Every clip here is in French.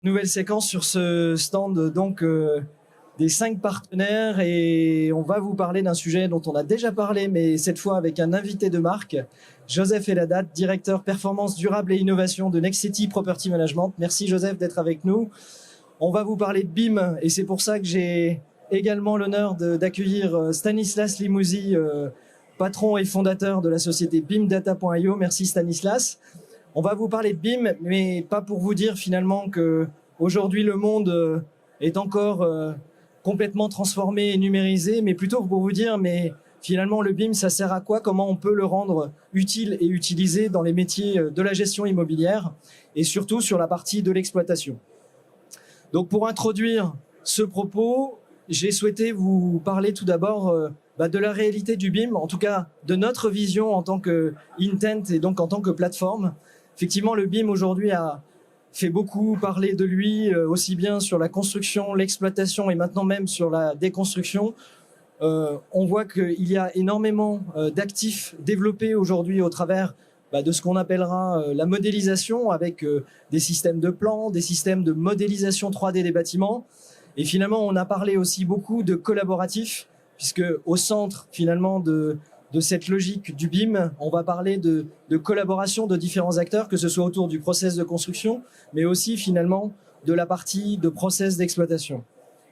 Nouvelle séquence sur ce stand des 5 partenaires et on va vous parler d'un sujet dont on a déjà parlé, mais cette fois avec un invité de marque, Joseph Eladat, directeur performance durable et innovation de Nexity Property Management. Merci Joseph d'être avec nous. On va vous parler de BIM et c'est pour ça que j'ai également l'honneur d'accueillir Stanislas Limousi, patron et fondateur de la société BIMdata.io. Merci Stanislas. On va vous parler de BIM, mais pas pour vous dire finalement que aujourd'hui le monde est encore complètement transformé et numérisé, mais plutôt pour vous dire, mais finalement le BIM, ça sert à quoi? Comment on peut le rendre utile et utilisé dans les métiers de la gestion immobilière et surtout sur la partie de l'exploitation. Donc pour introduire ce propos, j'ai souhaité vous parler tout d'abord de la réalité du BIM, en tout cas de notre vision en tant que intent et donc en tant que plateforme. Effectivement, le BIM aujourd'hui a fait beaucoup parler de lui, aussi bien sur la construction, l'exploitation et maintenant même sur la déconstruction. On voit qu'il y a énormément d'actifs développés aujourd'hui au travers de ce qu'on appellera la modélisation avec des systèmes de plans, des systèmes de modélisation 3D des bâtiments. Et finalement, on a parlé aussi beaucoup de collaboratifs, puisque au centre finalement de cette logique du BIM, on va parler de collaboration de différents acteurs, que ce soit autour du process de construction, mais aussi finalement de la partie de process d'exploitation.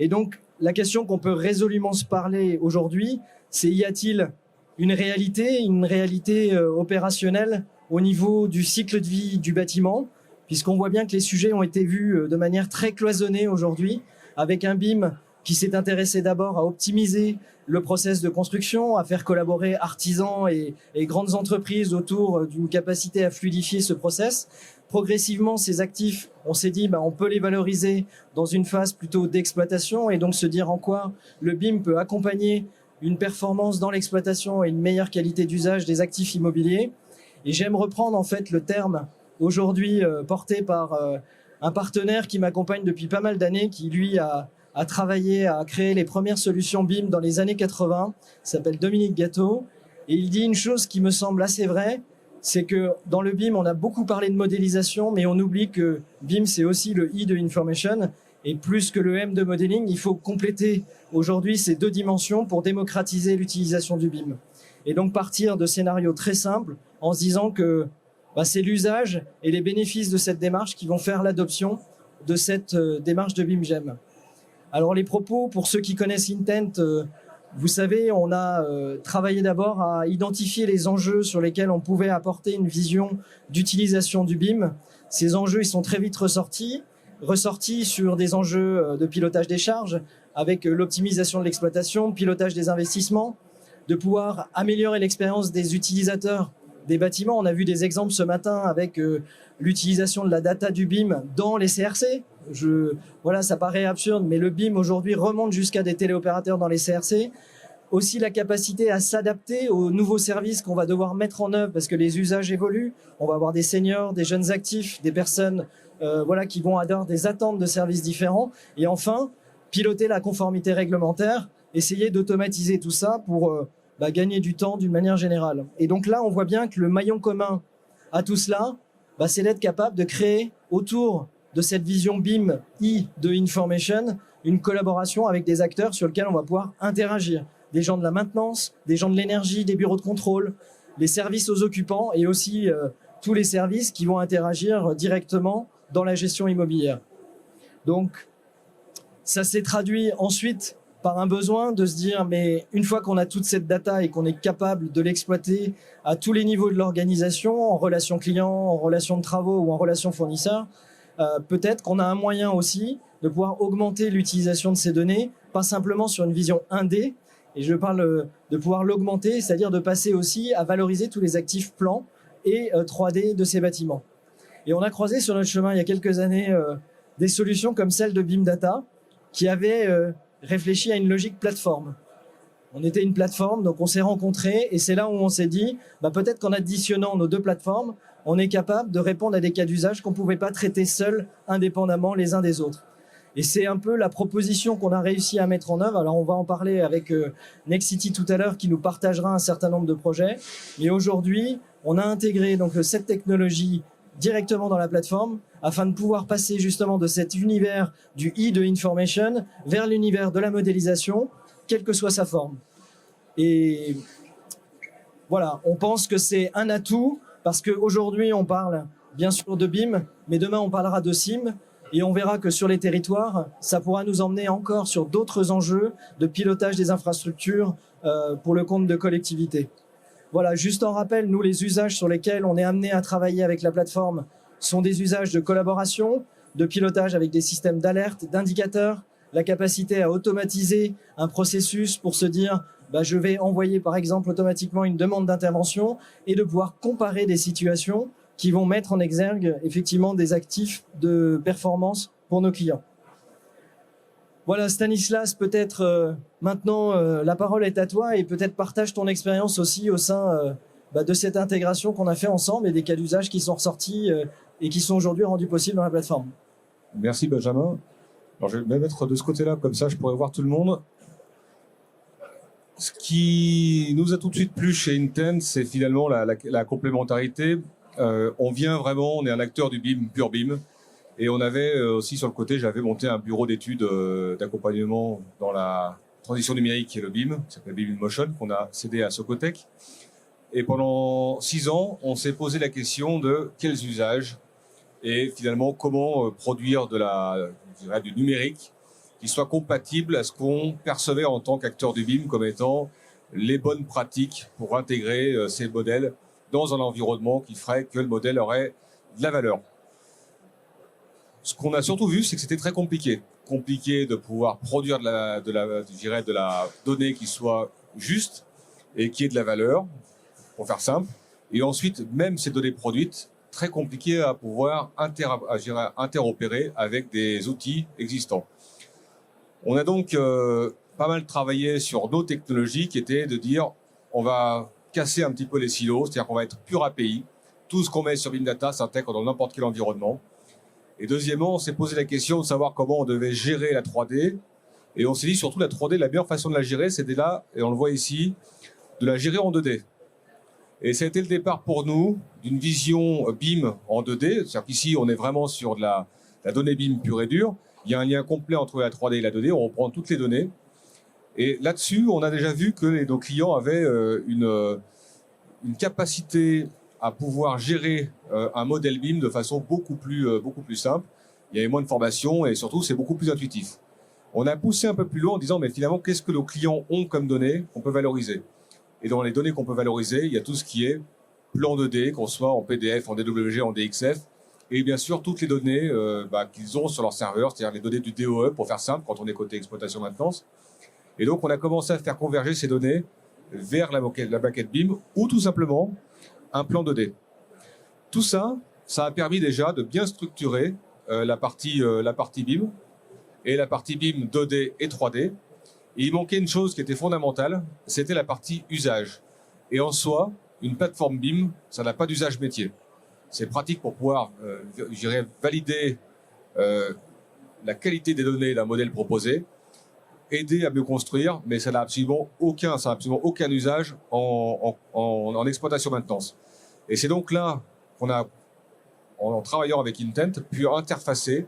Et donc, la question qu'on peut résolument se parler aujourd'hui, c'est y a-t-il une réalité opérationnelle au niveau du cycle de vie du bâtiment, puisqu'on voit bien que les sujets ont été vus de manière très cloisonnée aujourd'hui, avec un BIM qui s'est intéressé d'abord à optimiser le process de construction, à faire collaborer artisans et grandes entreprises autour d'une capacité à fluidifier ce process. Progressivement, ces actifs, on s'est dit, on peut les valoriser dans une phase plutôt d'exploitation et donc se dire en quoi le BIM peut accompagner une performance dans l'exploitation et une meilleure qualité d'usage des actifs immobiliers. Et j'aime reprendre en fait le terme aujourd'hui porté par un partenaire qui m'accompagne depuis pas mal d'années, qui lui a travaillé à créer les premières solutions BIM dans les années 80, il s'appelle Dominique Gâteau, et il dit une chose qui me semble assez vraie, c'est que dans le BIM, on a beaucoup parlé de modélisation, mais on oublie que BIM, c'est aussi le I de Information, et plus que le M de Modeling, il faut compléter aujourd'hui ces deux dimensions pour démocratiser l'utilisation du BIM. Et donc partir de scénarios très simples, en se disant que c'est l'usage et les bénéfices de cette démarche qui vont faire l'adoption de cette démarche de BIM GEM. Alors les propos, pour ceux qui connaissent Intent, vous savez, on a travaillé d'abord à identifier les enjeux sur lesquels on pouvait apporter une vision d'utilisation du BIM. Ces enjeux, ils sont très vite ressortis sur des enjeux de pilotage des charges, avec l'optimisation de l'exploitation, pilotage des investissements, de pouvoir améliorer l'expérience des utilisateurs des bâtiments. On a vu des exemples ce matin avec l'utilisation de la data du BIM dans les CRC. Voilà, ça paraît absurde, mais le BIM aujourd'hui remonte jusqu'à des téléopérateurs dans les CRC. Aussi la capacité à s'adapter aux nouveaux services qu'on va devoir mettre en œuvre parce que les usages évoluent. On va avoir des seniors, des jeunes actifs, des personnes qui vont avoir des attentes de services différents. Et enfin, piloter la conformité réglementaire, essayer d'automatiser tout ça pour gagner du temps d'une manière générale. Et donc là, on voit bien que le maillon commun à tout cela, c'est d'être capable de créer autour de cette vision BIM I de Information une collaboration avec des acteurs sur lesquels on va pouvoir interagir. Des gens de la maintenance, des gens de l'énergie, des bureaux de contrôle, les services aux occupants et aussi tous les services qui vont interagir directement dans la gestion immobilière. Donc, ça s'est traduit ensuite par un besoin de se dire, mais une fois qu'on a toute cette data et qu'on est capable de l'exploiter à tous les niveaux de l'organisation, en relation client, en relation de travaux ou en relation fournisseur, peut-être qu'on a un moyen aussi de pouvoir augmenter l'utilisation de ces données, pas simplement sur une vision 1D, et je parle de pouvoir l'augmenter, c'est-à-dire de passer aussi à valoriser tous les actifs plans et 3D de ces bâtiments. Et on a croisé sur notre chemin il y a quelques années des solutions comme celle de BIMdata qui avaient réfléchi à une logique plateforme. On était une plateforme, donc on s'est rencontrés et c'est là où on s'est dit peut-être qu'en additionnant nos deux plateformes, on est capable de répondre à des cas d'usage qu'on ne pouvait pas traiter seuls, indépendamment les uns des autres. Et c'est un peu la proposition qu'on a réussi à mettre en œuvre. Alors on va en parler avec Nexity tout à l'heure qui nous partagera un certain nombre de projets. Mais aujourd'hui, on a intégré donc cette technologie directement dans la plateforme afin de pouvoir passer justement de cet univers du de information vers l'univers de la modélisation, quelle que soit sa forme. Et voilà, on pense que c'est un atout parce qu'aujourd'hui, on parle bien sûr de BIM, mais demain, on parlera de SIM. Et on verra que sur les territoires, ça pourra nous emmener encore sur d'autres enjeux de pilotage des infrastructures pour le compte de collectivités. Voilà, juste en rappel, nous, les usages sur lesquels on est amené à travailler avec la plateforme sont des usages de collaboration, de pilotage avec des systèmes d'alerte, d'indicateurs, la capacité à automatiser un processus pour se dire je vais envoyer par exemple automatiquement une demande d'intervention et de pouvoir comparer des situations qui vont mettre en exergue effectivement des actifs de performance pour nos clients. Voilà, Stanislas, peut-être maintenant la parole est à toi et peut-être partage ton expérience aussi au sein de cette intégration qu'on a fait ensemble et des cas d'usage qui sont ressortis et qui sont aujourd'hui rendus possibles dans la plateforme. Merci Benjamin. Alors, je vais me mettre de ce côté-là, comme ça je pourrais voir tout le monde. Ce qui nous a tout de suite plu chez Intent, c'est finalement la complémentarité. On est un acteur du BIM, pur BIM. Et on avait aussi sur le côté, j'avais monté un bureau d'études d'accompagnement dans la transition numérique et le BIM, qui s'appelle BIM in Motion, qu'on a cédé à Socotec. Et pendant 6 ans, on s'est posé la question de quels usages et finalement comment produire du numérique qui soit compatible à ce qu'on percevait en tant qu'acteur du BIM comme étant les bonnes pratiques pour intégrer ces modèles dans un environnement qui ferait que le modèle aurait de la valeur. Ce qu'on a surtout vu, c'est que c'était très compliqué. Compliqué de pouvoir produire de la donnée qui soit juste et qui ait de la valeur, pour faire simple. Et ensuite, même ces données produites, très compliqué à pouvoir interopérer avec des outils existants. On a donc pas mal travaillé sur nos technologies qui étaient de dire on va casser un petit peu les silos, c'est-à-dire qu'on va être pur API. Tout ce qu'on met sur BIM Data s'intègre dans n'importe quel environnement. Et deuxièmement, on s'est posé la question de savoir comment on devait gérer la 3D. Et on s'est dit surtout la 3D, la meilleure façon de la gérer, c'était là, et on le voit ici, de la gérer en 2D. Et ça a été le départ pour nous d'une vision BIM en 2D. C'est-à-dire qu'ici, on est vraiment sur de la donnée BIM pure et dure. Il y a un lien complet entre la 3D et la 2D. On reprend toutes les données. Et là-dessus, on a déjà vu que nos clients avaient une capacité à pouvoir gérer un modèle BIM de façon beaucoup plus simple. Il y avait moins de formation et surtout, c'est beaucoup plus intuitif. On a poussé un peu plus loin en disant, mais finalement, qu'est-ce que nos clients ont comme données qu'on peut valoriser? Et dans les données qu'on peut valoriser, il y a tout ce qui est plan 2D, qu'on soit en PDF, en DWG, en DXF, et bien sûr toutes les données qu'ils ont sur leur serveur, c'est-à-dire les données du DOE, pour faire simple, quand on est côté exploitation maintenance. Et donc on a commencé à faire converger ces données vers la maquette BIM, ou tout simplement un plan 2D. Tout ça, ça a permis déjà de bien structurer la partie BIM, et la partie BIM 2D et 3D. Et il manquait une chose qui était fondamentale, c'était la partie usage. Et en soi, une plateforme BIM, ça n'a pas d'usage métier. C'est pratique pour pouvoir valider la qualité des données d'un modèle proposé, aider à mieux construire, mais ça n'a absolument aucun usage en exploitation maintenance. Et c'est donc là qu'on a, en travaillant avec Intent, pu interfacer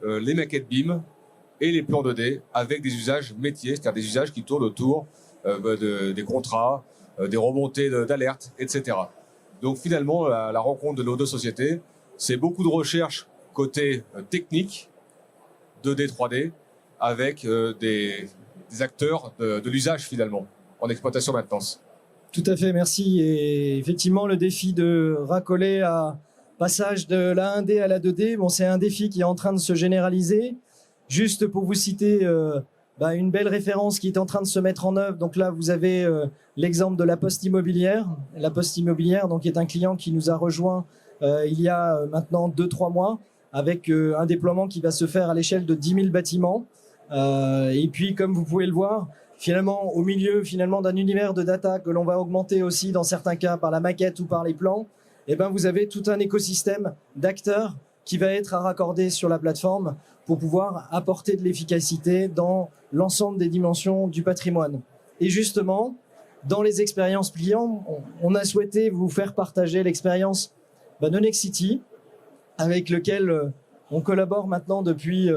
les maquettes BIM et les plans 2D avec des usages métiers, c'est-à-dire des usages qui tournent autour des contrats, des remontées d'alerte, etc. Donc finalement, la rencontre de nos deux sociétés, c'est beaucoup de recherche côté technique, 2D, 3D, avec des acteurs de l'usage finalement, en exploitation maintenance. Tout à fait, merci. Et effectivement, le défi de racoler à passage de la 1D à la 2D, c'est un défi qui est en train de se généraliser. Juste pour vous citer une belle référence qui est en train de se mettre en œuvre. Donc là, vous avez l'exemple de la Poste Immobilière. La Poste Immobilière donc, est un client qui nous a rejoint il y a maintenant 2-3 mois avec un déploiement qui va se faire à l'échelle de 10 000 bâtiments. Et puis, comme vous pouvez le voir, finalement, au milieu d'un univers de data que l'on va augmenter aussi dans certains cas par la maquette ou par les plans, vous avez tout un écosystème d'acteurs qui va être à raccorder sur la plateforme pour pouvoir apporter de l'efficacité dans l'ensemble des dimensions du patrimoine. Et justement, dans les expériences clients, on a souhaité vous faire partager l'expérience de Nexity, avec lequel on collabore maintenant depuis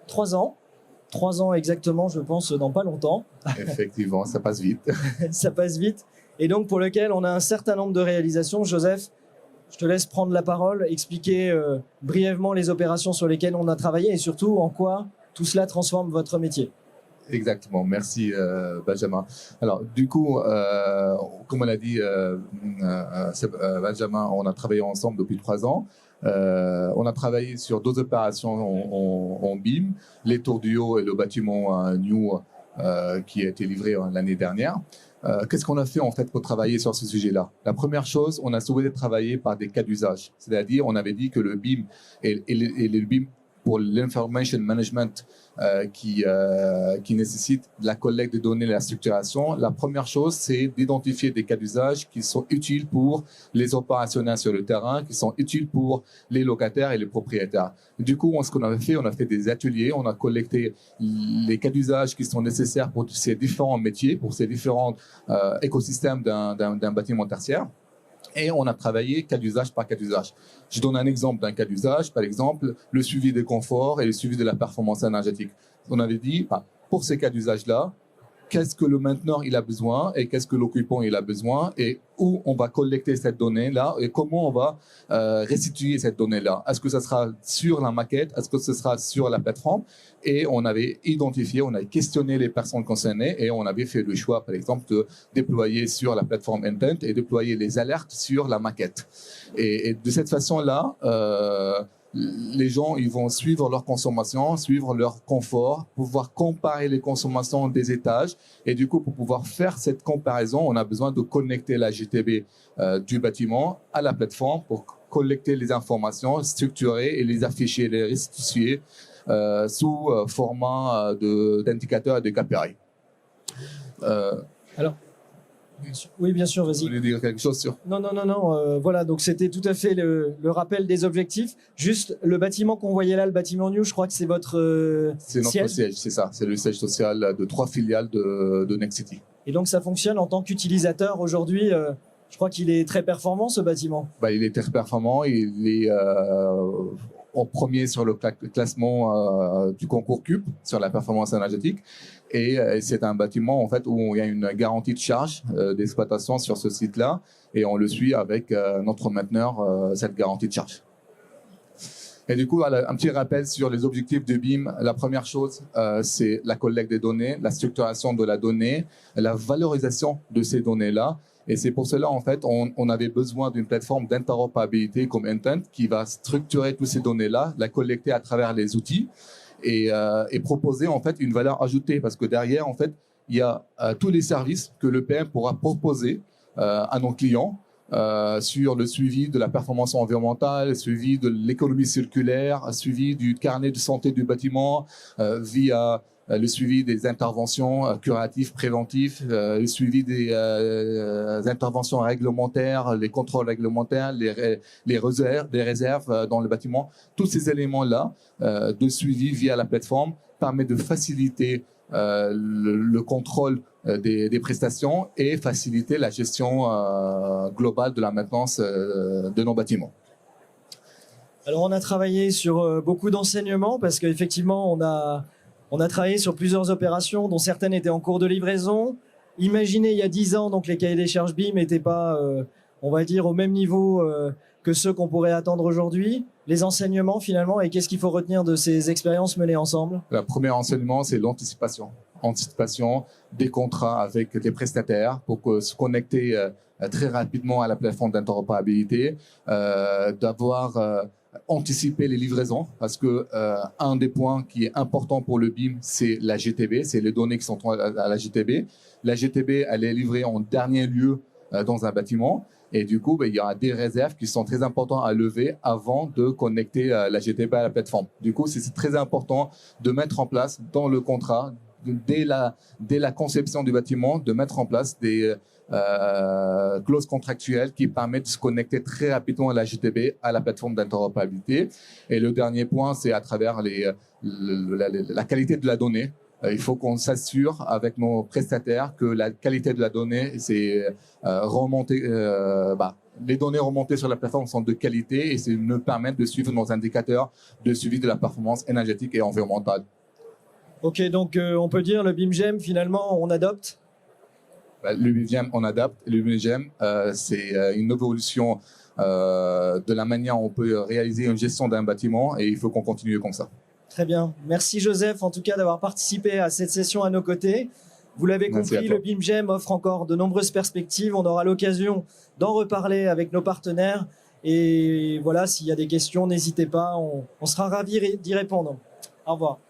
3 ans. 3 ans exactement, je pense, dans pas longtemps. Effectivement, ça passe vite. Ça passe vite. Et donc, pour lequel on a un certain nombre de réalisations. Joseph, je te laisse prendre la parole, expliquer brièvement les opérations sur lesquelles on a travaillé et surtout en quoi tout cela transforme votre métier. Exactement, merci Benjamin. Alors du coup, comme on l'a dit Benjamin, on a travaillé ensemble depuis 3 ans. On a travaillé sur 2 opérations en BIM, les tours du haut et le bâtiment New qui a été livré l'année dernière. Qu'est-ce qu'on a fait en fait pour travailler sur ce sujet-là? La première chose, on a souhaité travailler par des cas d'usage. C'est-à-dire, on avait dit que le BIM et le BIM pour l'information management qui nécessite de la collecte de données et la structuration. La première chose, c'est d'identifier des cas d'usage qui sont utiles pour les opérationnels sur le terrain, qui sont utiles pour les locataires et les propriétaires. Du coup, ce qu'on avait fait, on a fait des ateliers, on a collecté les cas d'usage qui sont nécessaires pour ces différents métiers, pour ces différents écosystèmes d'un bâtiment tertiaire. Et on a travaillé cas d'usage par cas d'usage. Je donne un exemple d'un cas d'usage, par exemple, le suivi des conforts et le suivi de la performance énergétique. On avait dit, pour ces cas d'usage-là, qu'est-ce que le mainteneur il a besoin et qu'est-ce que l'occupant il a besoin et où on va collecter cette donnée-là et comment on va restituer cette donnée-là. Est-ce que ça sera sur la maquette? Est-ce que ce sera sur la plateforme? Et on avait identifié, on avait questionné les personnes concernées et on avait fait le choix, par exemple, de déployer sur la plateforme Intent et déployer les alertes sur la maquette. Et de cette façon-là, les gens ils vont suivre leur consommation, suivre leur confort, pouvoir comparer les consommations des étages. Et du coup, pour pouvoir faire cette comparaison, on a besoin de connecter la GTB du bâtiment à la plateforme pour collecter les informations, structurer et les afficher, les restituer sous format d'indicateurs et de KPI. Alors, oui, bien sûr, vas-y. Vous voulez dire quelque chose sur? Non. Voilà, donc c'était tout à fait le rappel des objectifs. Juste, le bâtiment qu'on voyait là, le bâtiment New, je crois que c'est votre c'est notre siège, c'est ça. C'est le siège social de 3 filiales de Nexity. Et donc, ça fonctionne en tant qu'utilisateur aujourd'hui. Je crois qu'il est très performant, ce bâtiment. Il est très performant. Il est en premier sur le classement du concours CUP sur la performance énergétique. Et c'est un bâtiment en fait où il y a une garantie de charge d'exploitation sur ce site-là, et on le suit avec notre mainteneur cette garantie de charge. Et du coup, un petit rappel sur les objectifs de BIM. La première chose, c'est la collecte des données, la structuration de la donnée, la valorisation de ces données-là. Et c'est pour cela, en fait, on avait besoin d'une plateforme d'interopérabilité comme Intent qui va structurer toutes ces données-là, la collecter à travers les outils et proposer, en fait, une valeur ajoutée. Parce que derrière, en fait, il y a tous les services que le PM pourra proposer à nos clients sur le suivi de la performance environnementale, le suivi de l'économie circulaire, le suivi du carnet de santé du bâtiment via le suivi des interventions curatives, préventives, le suivi des interventions réglementaires, les contrôles réglementaires, les réserves dans le bâtiment. Tous ces éléments-là de suivi via la plateforme permettent de faciliter le contrôle des prestations et faciliter la gestion globale de la maintenance de nos bâtiments. Alors, on a travaillé sur beaucoup d'enseignements parce qu'effectivement, on a travaillé sur plusieurs opérations dont certaines étaient en cours de livraison. Imaginez, il y a 10 ans, donc les cahiers des charges BIM n'étaient pas, on va dire, au même niveau que ceux qu'on pourrait attendre aujourd'hui. Les enseignements, finalement, et qu'est-ce qu'il faut retenir de ces expériences menées ensemble? Le premier enseignement, c'est l'anticipation. Anticipation des contrats avec des prestataires pour se connecter très rapidement à la plateforme d'interopérabilité, d'avoir anticiper les livraisons, parce que un des points qui est important pour le BIM, c'est la GTB, c'est les données qui sont à la GTB. La GTB, elle est livrée en dernier lieu dans un bâtiment, et du coup, il y a des réserves qui sont très importantes à lever avant de connecter la GTB à la plateforme. Du coup, c'est très important de mettre en place dans le contrat, dès la conception du bâtiment, de mettre en place des clauses contractuelles qui permettent de se connecter très rapidement à la GTB, à la plateforme d'interopérabilité. Et le dernier point, c'est à travers la qualité de la donnée. Il faut qu'on s'assure avec nos prestataires que la qualité de la donnée c'est remontée les données remontées sur la plateforme sont de qualité et nous permettent de suivre nos indicateurs de suivi de la performance énergétique et environnementale. Ok, donc on peut dire le BIMGEM, finalement, on adopte. Le BIMGEM, on adapte. Le BIMGEM, c'est une évolution de la manière dont on peut réaliser une gestion d'un bâtiment et il faut qu'on continue comme ça. Très bien. Merci Joseph, en tout cas, d'avoir participé à cette session à nos côtés. Vous l'avez compris, le BIMGEM offre encore de nombreuses perspectives. On aura l'occasion d'en reparler avec nos partenaires. Et voilà, s'il y a des questions, n'hésitez pas, on sera ravis d'y répondre. Au revoir.